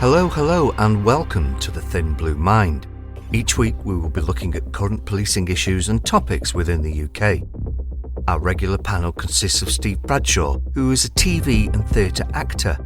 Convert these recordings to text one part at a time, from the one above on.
Hello, and welcome to The Thin Blue Mind. Each week we will be looking at current policing issues and topics within the UK. Our regular panel consists of Steve Bradshaw, who is a TV and theatre actor,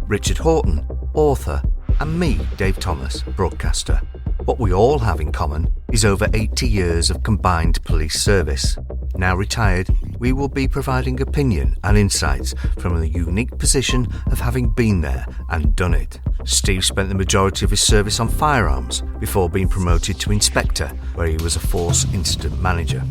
Richard Horton, author, and me, Dave Thomas, broadcaster. What we all have in common is over 80 years of combined police service. Now retired, we will be providing opinion and insights from the unique position of having been there and done it. Steve spent the majority of his service on firearms before being promoted to inspector, where he was a force incident manager.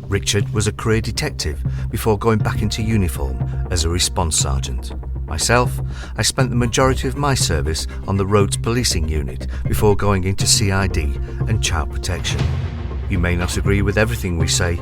Richard was a career detective before going back into uniform as a response sergeant. Myself, I spent the majority of my service on the roads policing unit before going into CID and child protection. You may not agree with everything we say,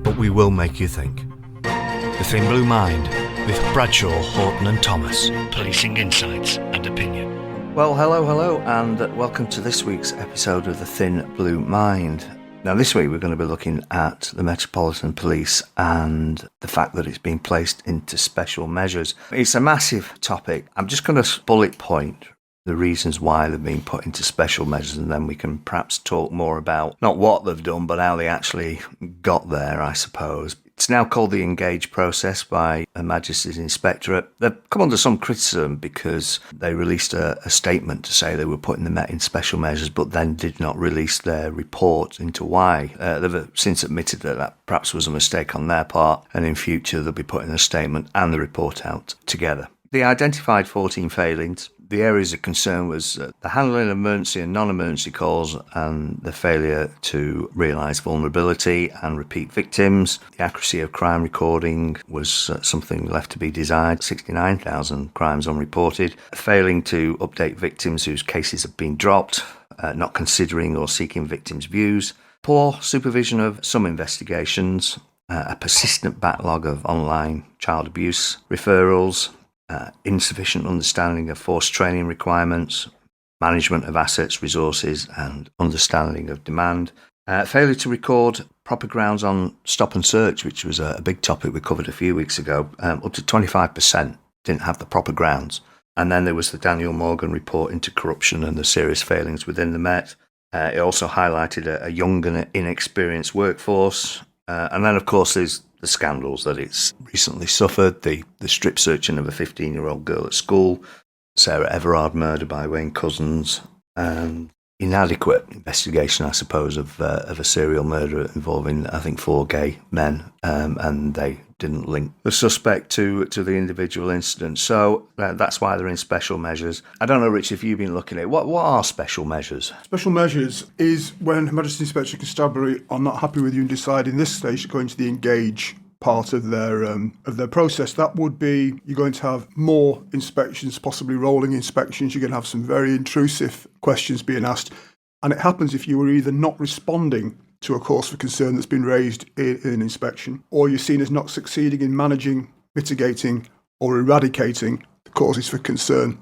but we will make you think. The Thin Blue Mind with Bradshaw, Horton and Thomas. Policing insights and opinion. Well, hello, and welcome to this week's episode of The Thin Blue Mind. Now, this week we're going to be looking at the Metropolitan Police and the fact that it's been placed into special measures. It's a massive topic. I'm just going to bullet point the reasons why they've been put into special measures, and then we can perhaps talk more about not what they've done, but how they actually got there, I suppose. It's now called the Engage process by Her Majesty's Inspectorate. They've come under some criticism because they released a statement to say they were putting the Met in special measures, but then did not release their report into why. They've since admitted that perhaps was a mistake on their part, and in future they'll be putting a statement and the report out together. They identified 14 failings. The areas of concern was the handling of emergency and non-emergency calls and the failure to realise vulnerability and repeat victims. The accuracy of crime recording was something left to be desired. 69,000 crimes unreported. Failing to update victims whose cases have been dropped. Not considering or seeking victims' views. Poor supervision of some investigations. A persistent backlog of online child abuse referrals. Insufficient understanding of force training requirements, management of assets, resources and understanding of demand. Failure to record proper grounds on stop and search, which was a big topic we covered a few weeks ago. Up to 25% didn't have the proper grounds. And then there was the Daniel Morgan report into corruption and the serious failings within the Met. It also highlighted a young and inexperienced workforce. And then, of course, there's the scandals that it's recently suffered, the strip searching of a 15-year-old girl at school, Sarah Everard murder by Wayne Couzens, and inadequate investigation, I suppose, of a serial murder involving, I think, 4 gay men, and they didn't link the suspect to the individual incident. So that's why they're in special measures. I don't know, Rich, if you've been looking at it. What are special measures? Special measures is when Her Majesty's Inspector Constabulary are not happy with you and decide in this stage to go into the Engage part of their process. That would be you're going to have more inspections, possibly rolling inspections. You're going to have some very intrusive questions being asked. And it happens if you were either not responding to a cause for concern that's been raised in an inspection, or you're seen as not succeeding in managing, mitigating or eradicating the causes for concern.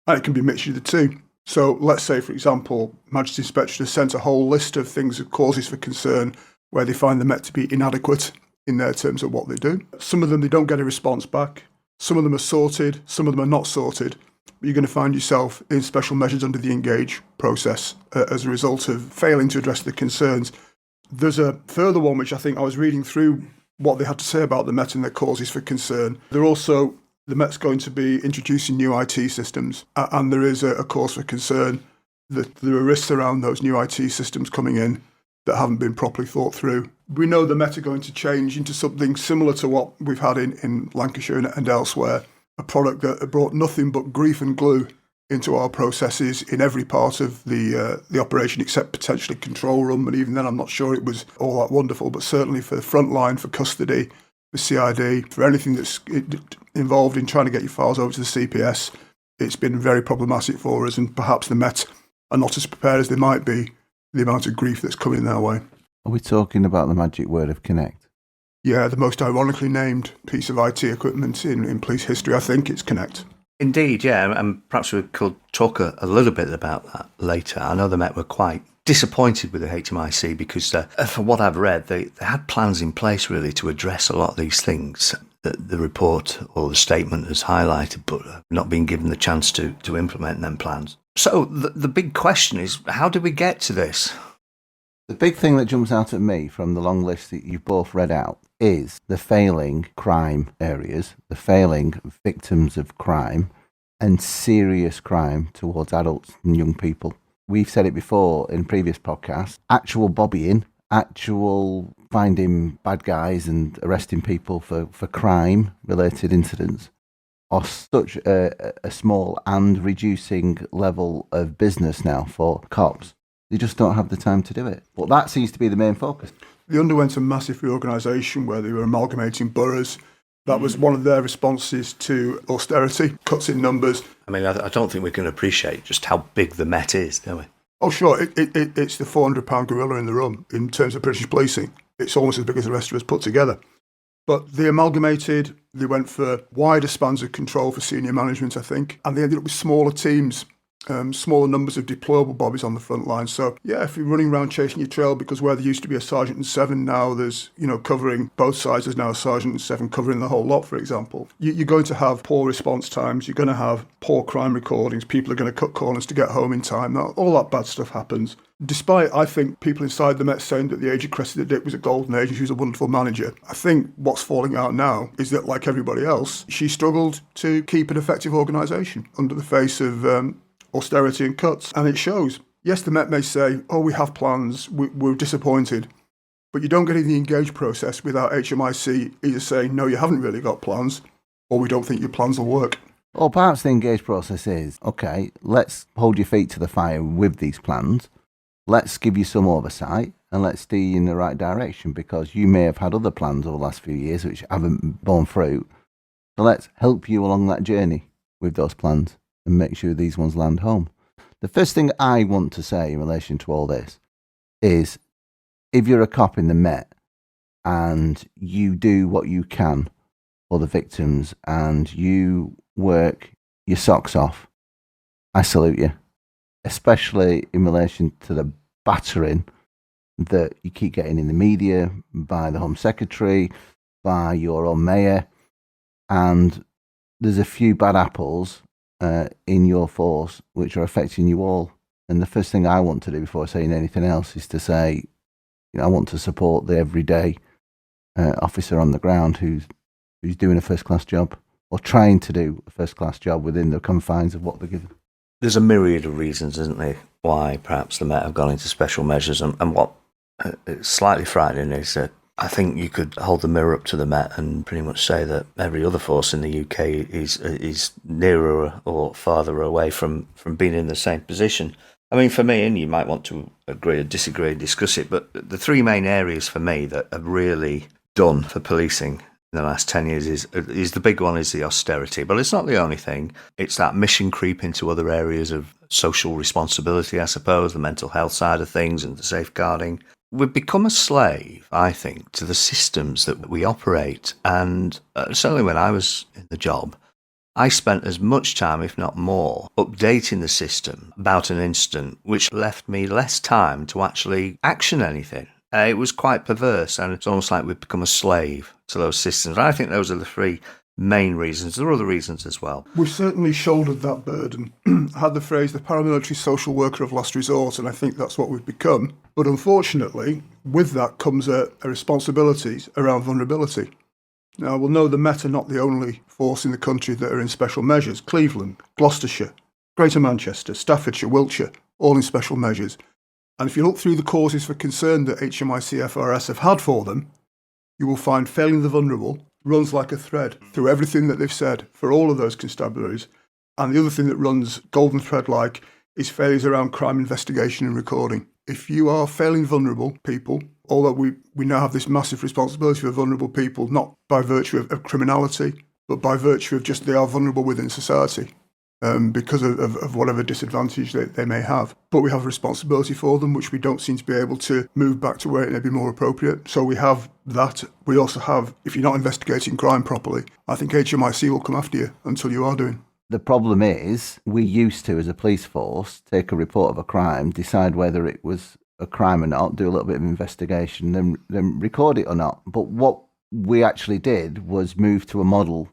And it can be a mixture of the two. So let's say, for example, Majesty's Inspectorate has sent a whole list of things of causes for concern where they find them Met to be inadequate in their terms of what they do. Some of them, they don't get a response back. Some of them are sorted. Some of them are not sorted. But you're going to find yourself in special measures under the Engage process as a result of failing to address the concerns. There's a further one, which I think I was reading through what they had to say about the Met and their causes for concern. The Met's going to be introducing new IT systems, and there is a cause for concern that there are risks around those new IT systems coming in that haven't been properly thought through. We know the Met are going to change into something similar to what we've had in Lancashire and elsewhere, a product that brought nothing but grief and glue into our processes in every part of the operation, except potentially control room. And even then, I'm not sure it was all that wonderful, but certainly for the front line, for custody, for CID, for anything that's involved in trying to get your files over to the CPS, it's been very problematic for us. And perhaps the Met are not as prepared as they might be, the amount of grief that's coming their way. Are we talking about the magic word of Connect? Yeah, the most ironically named piece of IT equipment in police history, I think, it's Connect. Indeed, yeah, and perhaps we could talk a little bit about that later. I know the Met were quite disappointed with the HMIC because, from what I've read, they had plans in place really to address a lot of these things that the report or the statement has highlighted, but not been given the chance to implement them plans. So the big question is, how did we get to this? The big thing that jumps out at me from the long list that you've both read out is the failing crime areas, the failing victims of crime, and serious crime towards adults and young people. We've said it before in previous podcasts, actual bobbying, actual finding bad guys and arresting people for crime-related incidents are such a small and reducing level of business now for cops. They just don't have the time to do it. But that seems to be the main focus. They underwent a massive reorganisation where they were amalgamating boroughs. That was one of their responses to austerity, cuts in numbers. I mean, I don't think we can appreciate just how big the Met is, do we? Oh, sure, it's the £400 gorilla in the room in terms of British policing. It's almost as big as the rest of us put together. But they amalgamated, they went for wider spans of control for senior management, I think, and they ended up with smaller teams. Smaller numbers of deployable bobbies on the front line. So, yeah, if you're running around chasing your trail, because where there used to be a sergeant and seven, now there's, covering both sides, there's now a sergeant and seven covering the whole lot, for example. You're going to have poor response times, you're going to have poor crime recordings, people are going to cut corners to get home in time. All that bad stuff happens. Despite, I think, people inside the Met saying that the age of Cressida Dick was a golden age and she was a wonderful manager, I think what's falling out now is that, like everybody else, she struggled to keep an effective organisation under the face of austerity and cuts, and it shows. Yes, the Met may say, we have plans, we're disappointed, but you don't get in the engage process without HMIC either saying, no, you haven't really got plans, or we don't think your plans will work. Or perhaps the engage process is, okay, let's hold your feet to the fire with these plans, let's give you some oversight, and let's steer you in the right direction, because you may have had other plans over the last few years which haven't borne fruit, so let's help you along that journey with those plans and make sure these ones land home. The first thing I want to say in relation to all this is, if you're a cop in the Met and you do what you can for the victims and you work your socks off, I salute you, especially in relation to the battering that you keep getting in the media by the Home Secretary, by your own mayor, and there's a few bad apples in your force which are affecting you all. And the first thing I want to do before saying anything else is to say, I want to support the everyday officer on the ground who's doing a first-class job, or trying to do a first-class job within the confines of what they're given. There's a myriad of reasons, isn't there, why perhaps the Met have gone into special measures, and what is slightly frightening is that I think you could hold the mirror up to the Met and pretty much say that every other force in the UK is nearer or farther away from being in the same position. I mean, for me, and you might want to agree or disagree and discuss it, but the three main areas for me that have really done for policing in the last 10 years is the big one is the austerity. But it's not the only thing. It's that mission creep into other areas of social responsibility, I suppose, the mental health side of things and the safeguarding. We've become a slave, I think, to the systems that we operate. And certainly when I was in the job, I spent as much time, if not more, updating the system about an incident, which left me less time to actually action anything. It was quite perverse, and it's almost like we've become a slave to those systems. I think those are the three main reasons. There are other reasons as well. We've certainly shouldered that burden. I had the phrase, the paramilitary social worker of last resort, and I think that's what we've become. But unfortunately, with that comes a responsibility around vulnerability. Now, we'll know the Met are not the only force in the country that are in special measures. Cleveland, Gloucestershire, Greater Manchester, Staffordshire, Wiltshire, all in special measures. And if you look through the causes for concern that HMIC FRS have had for them, you will find failing the vulnerable runs like a thread through everything that they've said for all of those constabularies. And the other thing that runs golden thread-like is failures around crime investigation and recording. If you are failing vulnerable people, although we now have this massive responsibility for vulnerable people, not by virtue of criminality, but by virtue of just they are vulnerable within society because of whatever disadvantage they may have. But we have a responsibility for them, which we don't seem to be able to move back to where it may be more appropriate. So we have that. We also have, if you're not investigating crime properly, I think HMIC will come after you until you are doing. The problem is, we used to, as a police force, take a report of a crime, decide whether it was a crime or not, do a little bit of investigation, then record it or not. But what we actually did was move to a model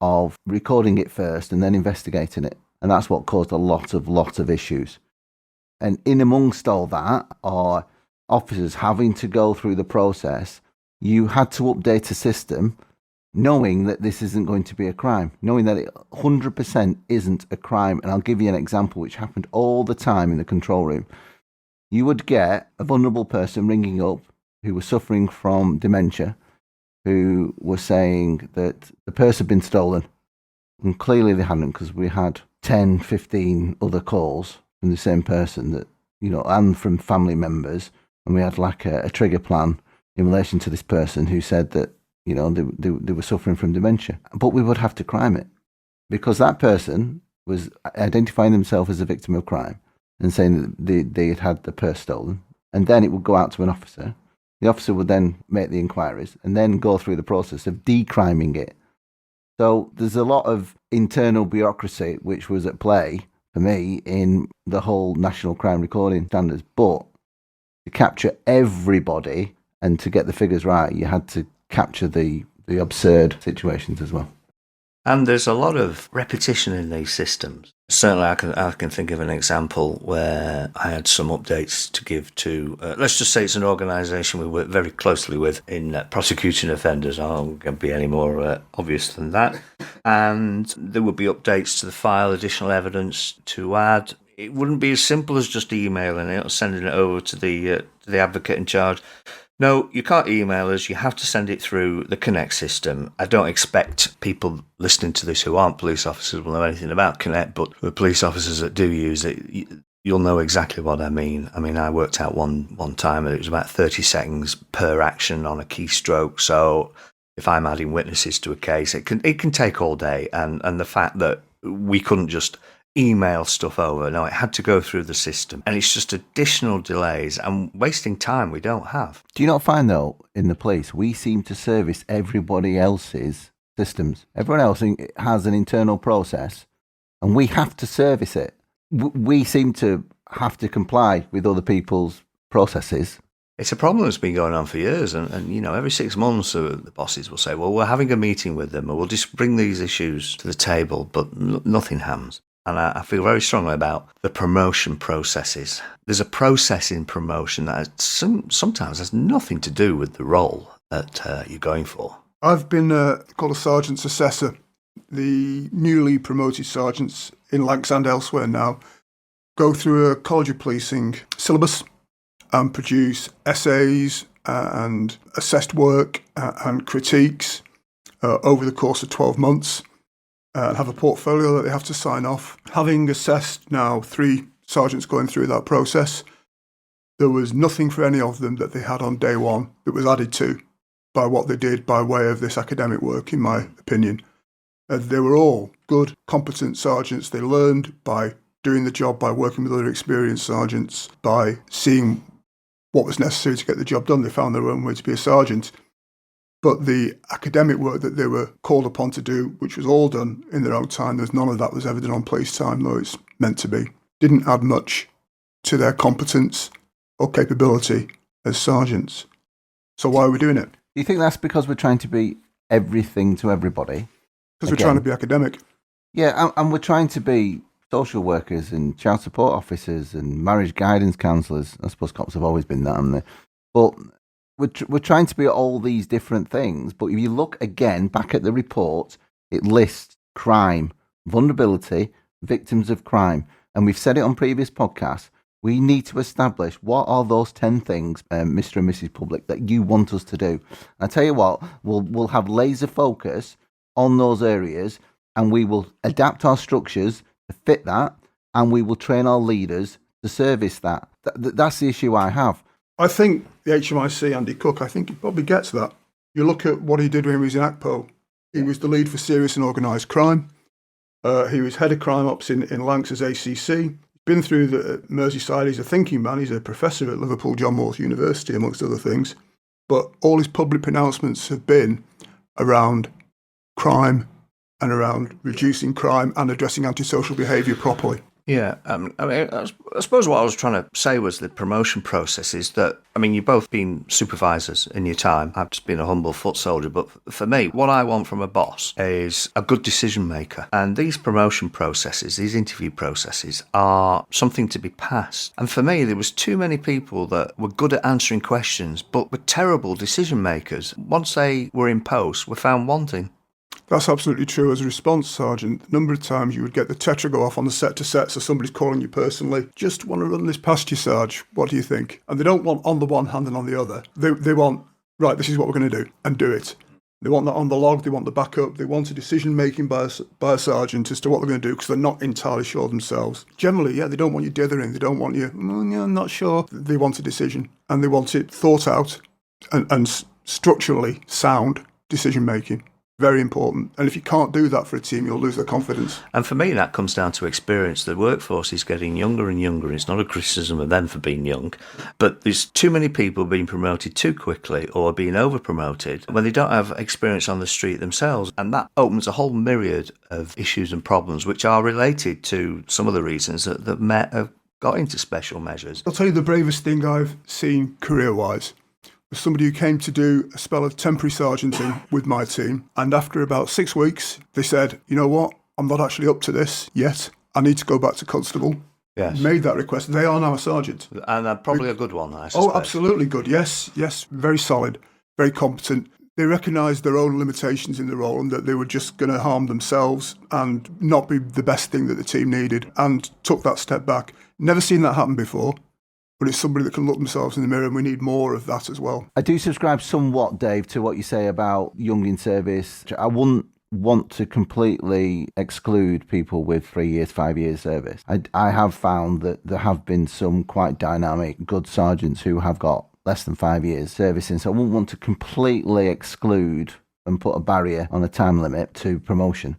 of recording it first and then investigating it. And that's what caused a lot of issues. And in amongst all that, or officers having to go through the process, you had to update a system knowing that this isn't going to be a crime, knowing that it 100% isn't a crime. And I'll give you an example which happened all the time in the control room. You would get a vulnerable person ringing up who was suffering from dementia, who was saying that the purse had been stolen. And clearly they hadn't, because we had 10, 15 other calls from the same person that, and from family members. And we had like a trigger plan in relation to this person who said that, they were suffering from dementia. But we would have to crime it, because that person was identifying themselves as a victim of crime and saying that they had had the purse stolen. And then it would go out to an officer. The officer would then make the inquiries and then go through the process of decriming it. So there's a lot of internal bureaucracy which was at play for me in the whole national crime recording standards. But to capture everybody and to get the figures right, you had to capture the absurd situations as well. And there's a lot of repetition in these systems. Certainly I can think of an example where I had some updates to give to, let's just say it's an organisation we work very closely with in prosecuting offenders. I won't be any more obvious than that. And there would be updates to the file, additional evidence to add. It wouldn't be as simple as just emailing it or sending it over to the advocate in charge. No, you can't email us. You have to send it through the Connect system. I don't expect people listening to this who aren't police officers will know anything about Connect, but the police officers that do use it, you'll know exactly what I mean. I mean, I worked out one time and it was about 30 seconds per action on a keystroke. So if I'm adding witnesses to a case, it can take all day. And the fact that we couldn't just email stuff over. No, it had to go through the system. And it's just additional delays and wasting time we don't have. Do you not find, though, in the police, we seem to service everybody else's systems? Everyone else has an internal process and we have to service it. We seem to have to comply with other people's processes. It's a problem that's been going on for years. And every 6 months, the bosses will say, well, we're having a meeting with them or we'll just bring these issues to the table, but nothing happens. And I feel very strongly about the promotion processes. There's a process in promotion that sometimes has nothing to do with the role that you're going for. I've been called a sergeant's assessor. The newly promoted sergeants in Lancs and elsewhere now go through a College of Policing syllabus and produce essays and assessed work and critiques over the course of 12 months. And have a portfolio that they have to sign off. Having assessed now 3 sergeants going through that process, there was nothing for any of them that they had on day one that was added to by what they did by way of this academic work, in my opinion. They were all good, competent sergeants. They learned by doing the job, by working with other experienced sergeants, by seeing what was necessary to get the job done. They found their own way to be a sergeant. But the academic work that they were called upon to do, which was all done in their own time, there's none of that was ever done on police time, though it's meant to be, didn't add much to their competence or capability as sergeants. So why are we doing it? Do you think that's because we're trying to be everything to everybody? Because we're trying to be academic. Yeah, and we're trying to be social workers and child support officers and marriage guidance counsellors. I suppose cops have always been that, haven't they? But we're trying to be all these different things, but if you look again back at the report, it lists crime, vulnerability, victims of crime. And we've said it on previous podcasts, we need to establish what are those 10 things, Mr. and Mrs. Public, that you want us to do. I tell you what, we'll have laser focus on those areas and we will adapt our structures to fit that and we will train our leaders to service that. That's the issue I have. I think the HMIC, Andy Cook, I think he probably gets that. You look at what he did when he was in ACPO. He was the lead for serious and organised crime. He was head of crime ops in Lancs as ACC. Been through the Merseyside. He's a thinking man. He's a professor at Liverpool John Moores University, amongst other things. But all his public pronouncements have been around crime and around reducing crime and addressing antisocial behaviour properly. Yeah, I suppose what I was trying to say was the promotion process is that, you've both been supervisors in your time. I've just been a humble foot soldier, but for me, what I want from a boss is a good decision maker. And these promotion processes, these interview processes, are something to be passed. And for me, there was too many people that were good at answering questions, but were terrible decision makers. Once they were in post, were found wanting. That's absolutely true. As a response sergeant, the number of times you would get the tetra go off on the set to set, so somebody's calling you personally, just want to run this past you, Sarge, what do you think? And they don't want on the one hand and on the other. They want, right, this is what we're going to do, and do it. They want that on the log, they want the backup, they want a decision making by a sergeant as to what they're going to do because they're not entirely sure themselves. Generally, they don't want you dithering, they don't want you, I'm not sure. They want a decision, and they want it thought out and structurally sound decision making. Very important. And if you can't do that for a team, you'll lose their confidence. And for me, that comes down to experience. The workforce is getting younger and younger. It's not a criticism of them for being young, but there's too many people being promoted too quickly or being over-promoted when they don't have experience on the street themselves. And that opens a whole myriad of issues and problems which are related to some of the reasons that Met have got into special measures. I'll tell you the bravest thing I've seen career-wise. Somebody who came to do a spell of temporary sergeanting with my team, and after about 6 weeks, they said, you know what, I'm not actually up to this yet. I need to go back to constable. Yes. Made that request. They are now a sergeant. And probably a good one, I suspect. Oh, absolutely good. Yes, very solid, very competent. They recognised their own limitations in the role and that they were just going to harm themselves and not be the best thing that the team needed, and took that step back. Never seen that happen before. But it's somebody that can look themselves in the mirror, and we need more of that as well. I do subscribe somewhat, Dave, to what you say about young in service. I wouldn't want to completely exclude people with 3 years, 5 years service. I have found that there have been some quite dynamic, good sergeants who have got less than 5 years servicing. So I wouldn't want to completely exclude and put a barrier on a time limit to promotion.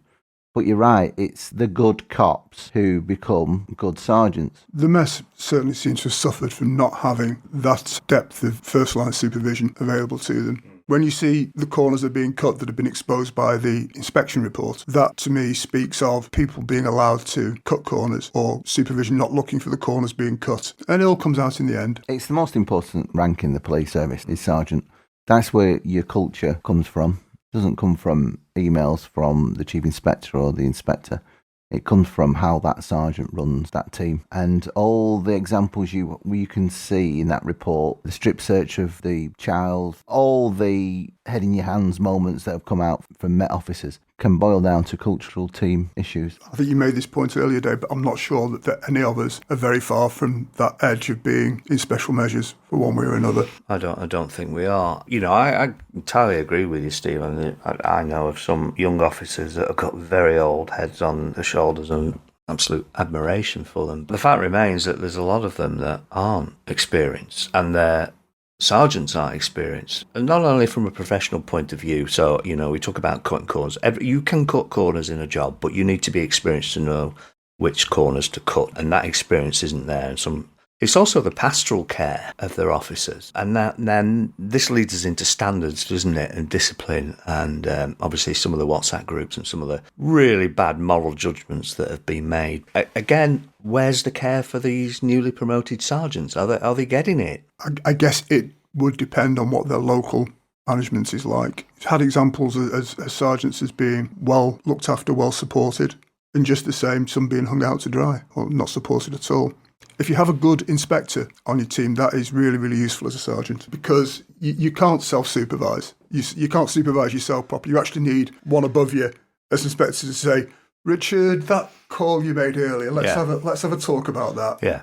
But you're right, it's the good cops who become good sergeants. The mess certainly seems to have suffered from not having that depth of first-line supervision available to them. When you see the corners that are being cut that have been exposed by the inspection report, that to me speaks of people being allowed to cut corners or supervision not looking for the corners being cut. And it all comes out in the end. It's the most important rank in the police service, is sergeant. That's where your culture comes from. It doesn't come from emails from the chief inspector or the inspector. It comes from how that sergeant runs that team. And all the examples you can see in that report, the strip search of the child, all the head in your hands moments that have come out from Met officers can boil down to cultural team issues. I think you made this point earlier, Dave, but I'm not sure that any of us are very far from that edge of being in special measures for one way or another. I don't think we are. I entirely agree with you, Stephen. I know of some young officers that have got very old heads on their shoulders and absolute admiration for them. The fact remains that there's a lot of them that aren't experienced, and their sergeants aren't experienced, and not only from a professional point of view. So, we talk about cutting corners. You can cut corners in a job, but you need to be experienced to know which corners to cut, and that experience isn't there. And it's also the pastoral care of their officers, and then this leads us into standards, doesn't it, and discipline, and obviously some of the WhatsApp groups and some of the really bad moral judgments that have been made. Again, where's the care for these newly promoted sergeants? Are they getting it? I guess it would depend on what their local management is like. I've had examples as sergeants as being well looked after, well supported, and just the same, some being hung out to dry or not supported at all. If you have a good inspector on your team, that is really, really useful as a sergeant, because you can't self-supervise. You can't supervise yourself properly. You actually need one above you as inspector to say, Richard, that call you made earlier, let's have a talk about that. Yeah.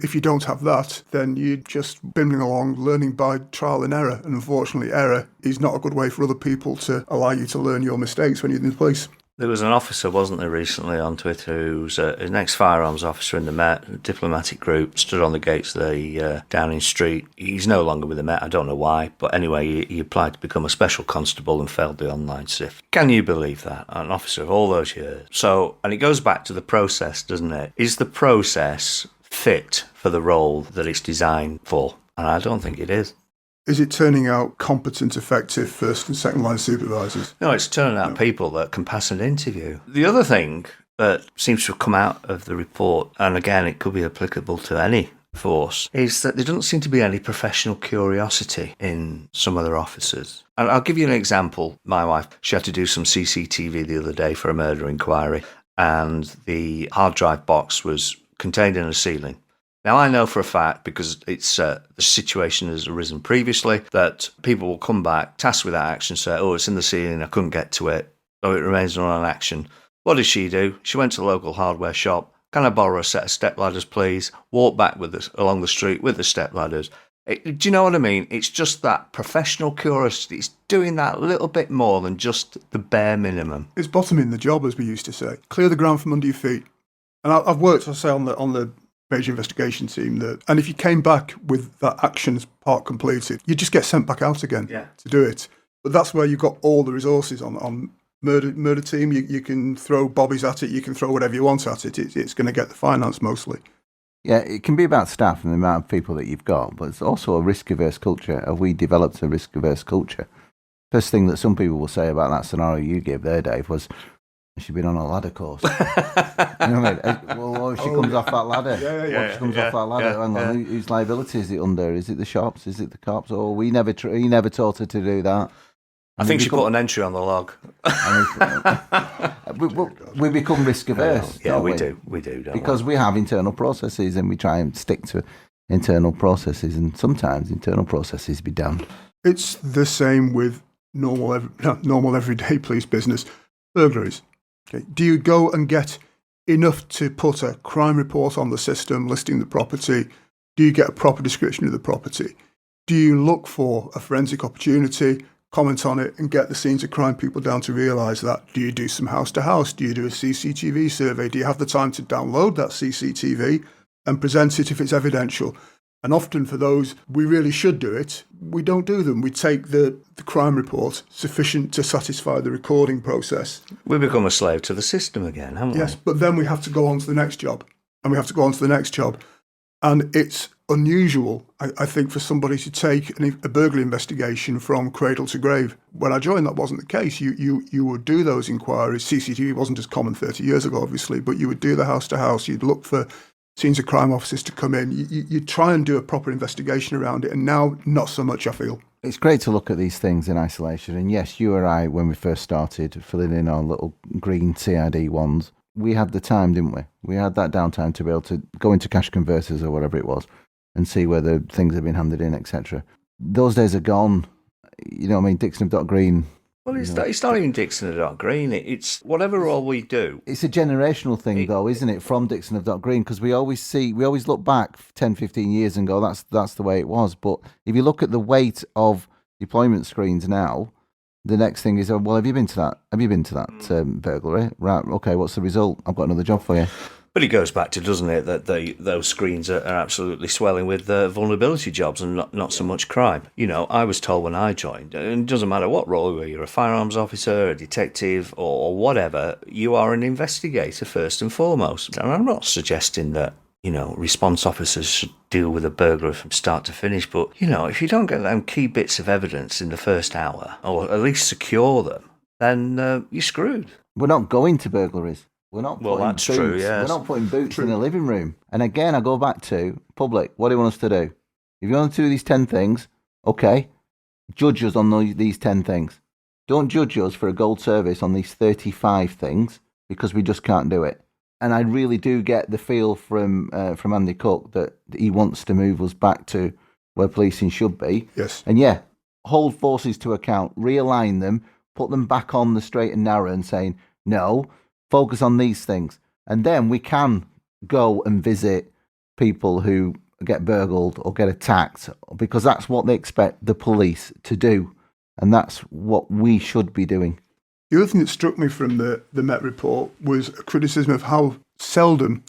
If you don't have that, then you're just bimbling along, learning by trial and error. And unfortunately, error is not a good way for other people to allow you to learn your mistakes when you're in the police. There was an officer, wasn't there, recently on Twitter who's an ex-firearms officer in the Met, a diplomatic group, stood on the gates of the Downing Street. He's no longer with the Met, I don't know why, but anyway, he applied to become a special constable and failed the online SIF. Can you believe that? An officer of all those years. And it goes back to the process, doesn't it? Is the process fit for the role that it's designed for? And I don't think it is. Is it turning out competent, effective first and second line supervisors? No, it's turning out people that can pass an interview. The other thing that seems to have come out of the report, and again, it could be applicable to any force, is that there doesn't seem to be any professional curiosity in some other officers. And I'll give you an example. My wife, she had to do some CCTV the other day for a murder inquiry, and the hard drive box was contained in a ceiling. Now, I know for a fact, because it's the situation has arisen previously, that people will come back, tasked with that action, say, oh, it's in the ceiling, I couldn't get to it, so it remains on action. What did she do? She went to the local hardware shop. Can I borrow a set of step ladders, please? Walk back along the street with the step ladders. Do you know what I mean? It's just that professional curiosity. It's doing that little bit more than just the bare minimum. It's bottoming the job, as we used to say. Clear the ground from under your feet. And I've worked, I say, on the major investigation team, and if you came back with that actions part completed, you just get sent back out again to do it. But that's where you've got all the resources on murder team. You can throw bobbies at it, you can throw whatever you want at it. It's going to get the finance mostly. Yeah, it can be about staff and the amount of people that you've got, but it's also a risk-averse culture. Have we developed a risk-averse culture? First thing that some people will say about that scenario you gave there, Dave, was, she's been on a ladder course. You know what I mean? Well, if she comes off that ladder. If she comes off that ladder, hang on, whose liability is it under? Is it the shops? Is it the cops? Oh, he never taught her to do that. I think she put an entry on the log. We become risk averse. Yeah, we do. We do, don't because we have internal processes and we try and stick to internal processes, and sometimes internal processes be damned. It's the same with normal everyday police business. Burglaries. Okay. Do you go and get enough to put a crime report on the system listing the property? Do you get a proper description of the property? Do you look for a forensic opportunity, comment on it, and get the scenes of crime people down to realise that? Do you do some house-to-house? Do you do a CCTV survey? Do you have the time to download that CCTV and present it if it's evidential? And often for those, we really should do it, we don't do them. We take the crime report sufficient to satisfy the recording process. We become a slave to the system again, haven't we? Yes, but then we have to go on to the next job, and we have to go on to the next job. And it's unusual, I think, for somebody to take a burglary investigation from cradle to grave. When I joined, that wasn't the case. You would do those inquiries. CCTV wasn't as common 30 years ago, obviously, but you would do the house-to-house. You'd look for scenes of crime officers to come in. You try and do a proper investigation around it, and now not so much, I feel. It's great to look at these things in isolation. And yes, you or I, when we first started filling in our little green CID ones, we had the time, didn't we? We had that downtime to be able to go into cash converters or whatever it was and see whether things have been handed in, etc. Those days are gone. You know what I mean? Dixon of Dock Green. Well, it's not even Dixon of Dock Green. It's whatever role we do. It's a generational thing, though, isn't it, from Dixon of Dock Green? Because we always look back 10, 15 years and go, that's the way it was. But if you look at the weight of deployment screens now, the next thing is, well, have you been to that? Have you been to that burglary? Right, okay, what's the result? I've got another job for you. But it goes back to, doesn't it, that those screens are absolutely swelling with vulnerability jobs and not so much crime. You know, I was told when I joined, and it doesn't matter what role you are, you're a firearms officer, a detective, or whatever, you are an investigator first and foremost. And I'm not suggesting that, you know, response officers should deal with a burglary from start to finish, but, you know, if you don't get them key bits of evidence in the first hour, or at least secure them, then you're screwed. We're not going to burglaries. We're not well, that's boots. true, yes. We're not putting boots in the living room. And again, I go back to public. What do you want us to do? If you want to do these 10 things, okay, judge us on these 10 things. Don't judge us for a gold service on these 35 things because we just can't do it. And I really do get the feel from Andy Cook that he wants to move us back to where policing should be. Yes. And yeah, hold forces to account, realign them, put them back on the straight and narrow and saying, no, focus on these things. And then we can go and visit people who get burgled or get attacked because that's what they expect the police to do. And that's what we should be doing. The other thing that struck me from the Met report was a criticism of how seldom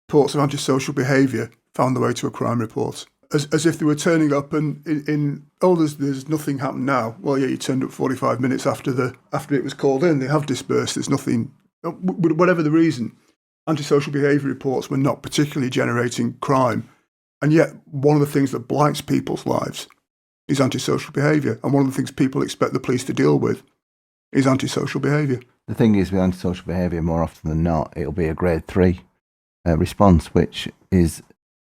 reports of antisocial behaviour found their way to a crime report. As if they were turning up and there's nothing happened now. Well, yeah, you turned up 45 minutes after it was called in. They have dispersed. There's nothing, whatever the reason. Antisocial behaviour reports were not particularly generating crime. And yet, one of the things that blights people's lives is antisocial behaviour. And one of the things people expect the police to deal with. is antisocial behaviour. The thing is, with antisocial behaviour, more often than not, it'll be a grade 3 response, which is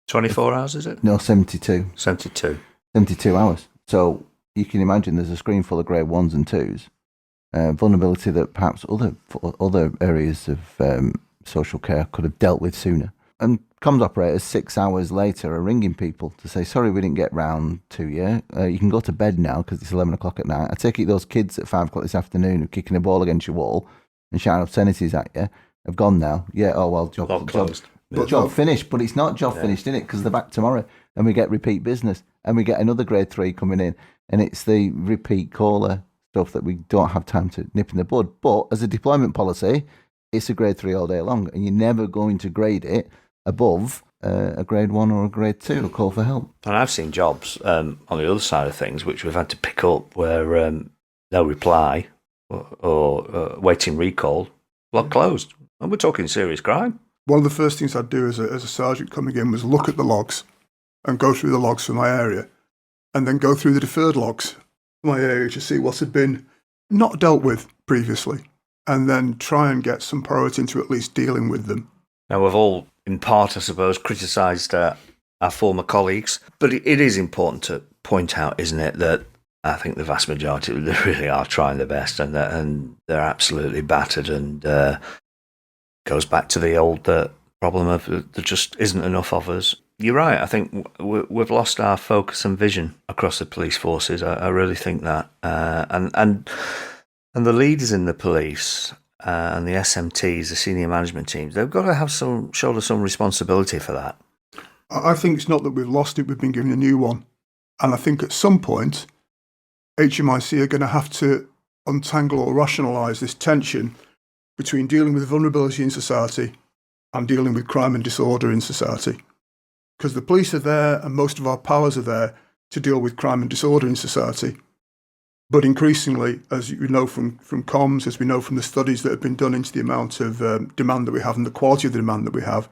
24 hours, is it? no 72. 72. 72 hours. So you can imagine there's a screen full of grade 1s and 2s, vulnerability that perhaps other areas of social care could have dealt with sooner. And comms operators 6 hours later are ringing people to say, sorry, we didn't get round to you. You can go to bed now because it's 11 o'clock at night. I take it those kids at 5 o'clock this afternoon who are kicking a ball against your wall and shouting obscenities at you have gone now. Yeah, oh, well, job closed. Job finished, but it's not job finished, is it? Because they're back tomorrow and we get repeat business and we get another grade 3 coming in and it's the repeat caller stuff that we don't have time to nip in the bud. But as a deployment policy, it's a grade 3 all day long and you're never going to grade it above a grade 1 or a grade 2, a call for help. And I've seen jobs on the other side of things which we've had to pick up where no reply or waiting recall, log closed. And we're talking serious crime. One of the first things I'd do as a sergeant coming in was look at the logs and go through the logs for my area and then go through the deferred logs for my area to see what had been not dealt with previously and then try and get some priority into at least dealing with them. Now, we've all, in part, I suppose, criticised our former colleagues, but it is important to point out, isn't it, that I think the vast majority they really are trying their best and they're absolutely battered and goes back to the old problem of there just isn't enough of us. You're right. I think we've lost our focus and vision across the police forces. I really think that, and the leaders in the police and the SMTs, the senior management teams, they've got to have shoulder some responsibility for that. I think it's not that we've lost it; we've been given a new one, and I think at some point, HMIC are going to have to untangle or rationalise this tension between dealing with vulnerability in society and dealing with crime and disorder in society. Because the police are there and most of our powers are there to deal with crime and disorder in society. But increasingly, as you know from comms, as we know from the studies that have been done into the amount of demand that we have and the quality of the demand that we have,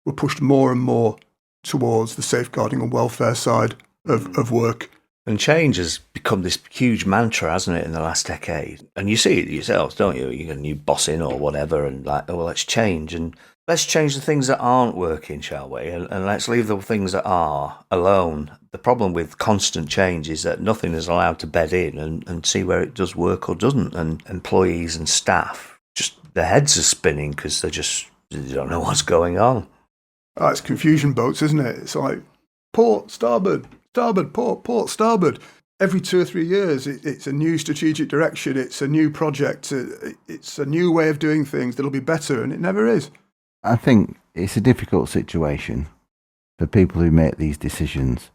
we're pushed more and more towards the safeguarding and welfare side of work. And change has become this huge mantra, hasn't it, in the last decade? And you see it yourselves, don't you? You get a new boss in or whatever and like, oh, well, let's change. And let's change the things that aren't working, shall we? And let's leave the things that are alone. The problem with constant change is that nothing is allowed to bed in and see where it does work or doesn't. And employees and staff, just their heads are spinning because they don't know what's going on. It's confusion boats, isn't it? It's like port, starboard, port, starboard. Every 2 or 3 years, it's a new strategic direction. It's a new project. It's a new way of doing things that'll be better, and it never is. I think it's a difficult situation for people who make these decisions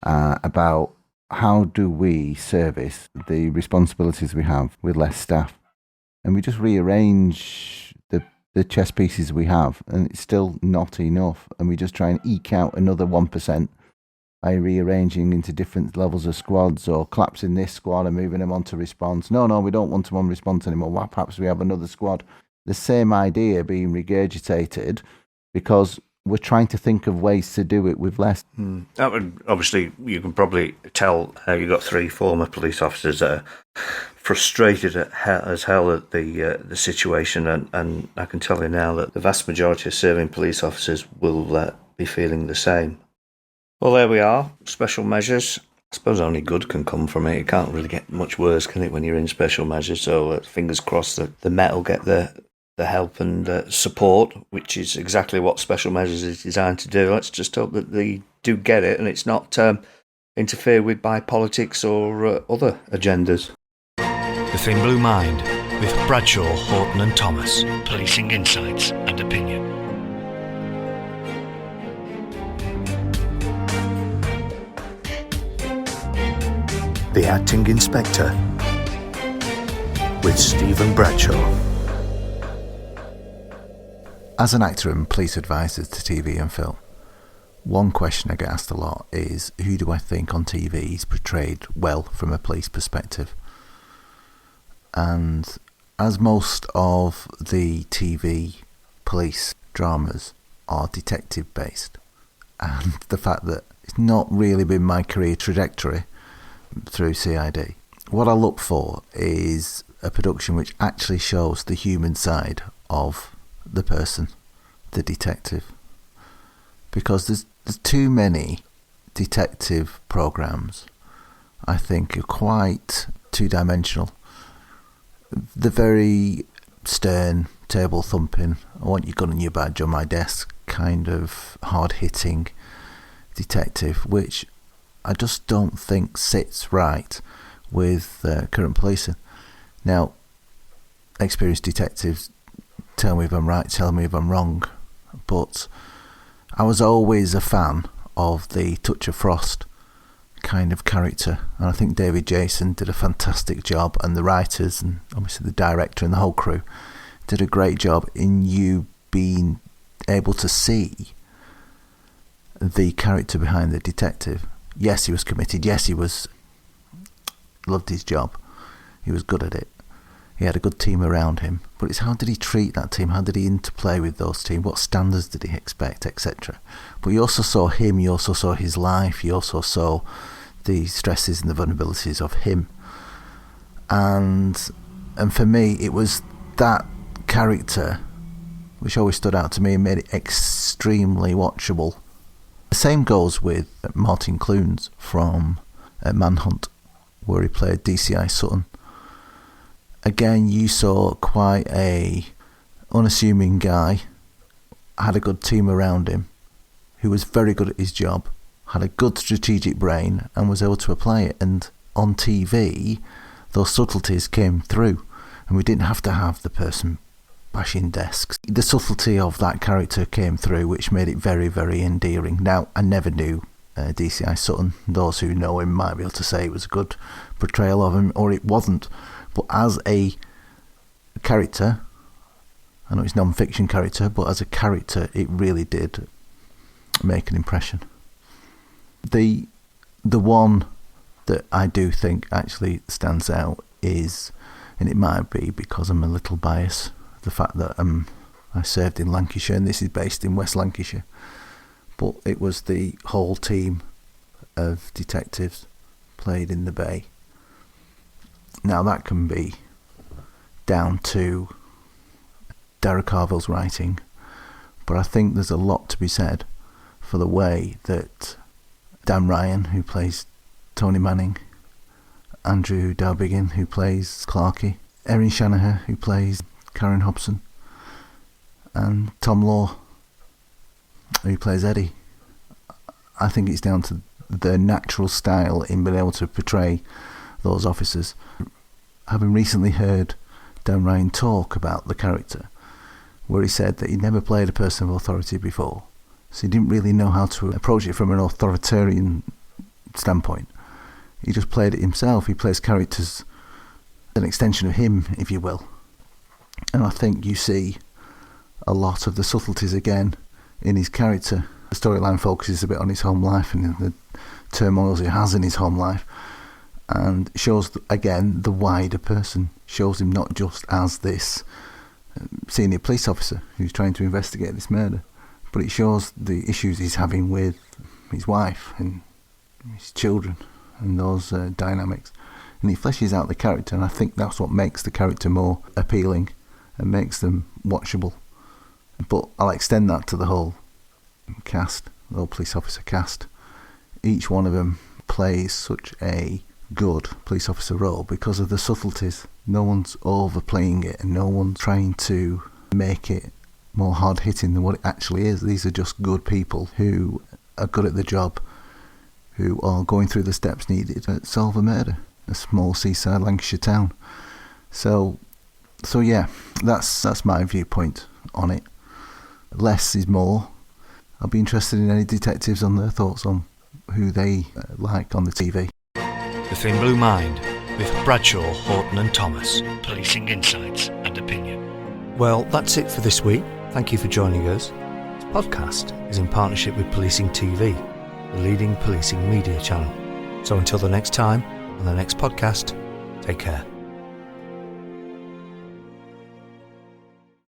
about how do we service the responsibilities we have with less staff. And we just rearrange the chess pieces we have, and it's still not enough. And we just try and eke out another 1% by rearranging into different levels of squads or collapsing this squad and moving them on to response. No, we don't want them on response anymore. Well, perhaps we have another squad. The same idea being regurgitated because we're trying to think of ways to do it with less. That would, obviously, you can probably tell how you've got 3 former police officers that are frustrated as hell at the situation, and I can tell you now that the vast majority of serving police officers will be feeling the same. Well, there we are, special measures. I suppose only good can come from it. It can't really get much worse, can it, when you're in special measures? So fingers crossed that the Met will get the help and support, which is exactly what special measures is designed to do. Let's just hope that they do get it and it's not interfered with by politics or other agendas. The Thin Blue Mind with Bradshaw, Horton and Thomas. Policing insights and opinion. The Acting Inspector with Stephen Bradshaw. As an actor and police advisor to TV and film, one question I get asked a lot is, who do I think on TV is portrayed well from a police perspective? And as most of the TV police dramas are detective based, and the fact that it's not really been my career trajectory through CID, what I look for is a production which actually shows the human side of the person, the detective. Because there's too many detective programs, I think, are quite two-dimensional. The very stern, table-thumping, I want your gun and your badge on my desk kind of hard-hitting detective, which I just don't think sits right with current policing. Now, experienced detectives tell me if I'm right, tell me if I'm wrong, but I was always a fan of the touch of frost kind of character, and I think David Jason did a fantastic job, and the writers and obviously the director and the whole crew did a great job in you being able to see the character behind the detective. Yes, he was committed. Yes, he loved his job. He was good at it. He had a good team around him. But it's how did he treat that team? How did he interplay with those teams? What standards did he expect, etc.? But you also saw him. You also saw his life. You also saw the stresses and the vulnerabilities of him. And for me, it was that character which always stood out to me and made it extremely watchable. The same goes with Martin Clunes from Manhunt, where he played DCI Sutton. Again, you saw quite a unassuming guy, had a good team around him, who was very good at his job, had a good strategic brain, and was able to apply it. And on TV, those subtleties came through, and we didn't have to have the person bashing desks. The subtlety of that character came through, which made it very, very endearing. Now, I never knew DCI Sutton. Those who know him might be able to say it was a good portrayal of him, or it wasn't. But as a character, I know it's non-fiction character, but as a character, it really did make an impression. The one that I do think actually stands out is, and it might be because I'm a little biased, the fact that I served in Lancashire, and this is based in West Lancashire, but it was the whole team of detectives played in the Bay. Now that can be down to Dara Carville's writing, but I think there's a lot to be said for the way that Dan Ryan, who plays Tony Manning, Andrew Dowbiggin, who plays Clarkey, Erin Shanahan, who plays Karen Hobson, and Tom Law, who plays Eddie. I think it's down to their natural style in being able to portray those officers. Having recently heard Dan Ryan talk about the character, where he said that he'd never played a person of authority before, so he didn't really know how to approach it from an authoritarian standpoint. He just played it himself. He plays characters, an extension of him, if you will. And I think you see a lot of the subtleties again in his character. The storyline focuses a bit on his home life and the turmoils he has in his home life, and shows again the wider person, shows him not just as this senior police officer who's trying to investigate this murder, but it shows the issues he's having with his wife and his children and those dynamics, and he fleshes out the character, and I think that's what makes the character more appealing and makes them watchable. But I'll extend that to the whole cast, the whole police officer cast. Each one of them plays such a good police officer role because of the subtleties. No one's overplaying it, and no one's trying to make it more hard-hitting than what it actually is. These are just good people who are good at the job, who are going through the steps needed to solve a murder, a small seaside Lancashire town. So yeah, that's my viewpoint on it. Less is more. I'll be interested in any detectives on their thoughts on who they like on the TV. The Thin Blue Mind with Bradshaw, Horton and Thomas. Policing insights and opinion. Well, that's it for this week. Thank you for joining us. This podcast is in partnership with Policing TV, the leading policing media channel. So until the next time, on the next podcast, take care.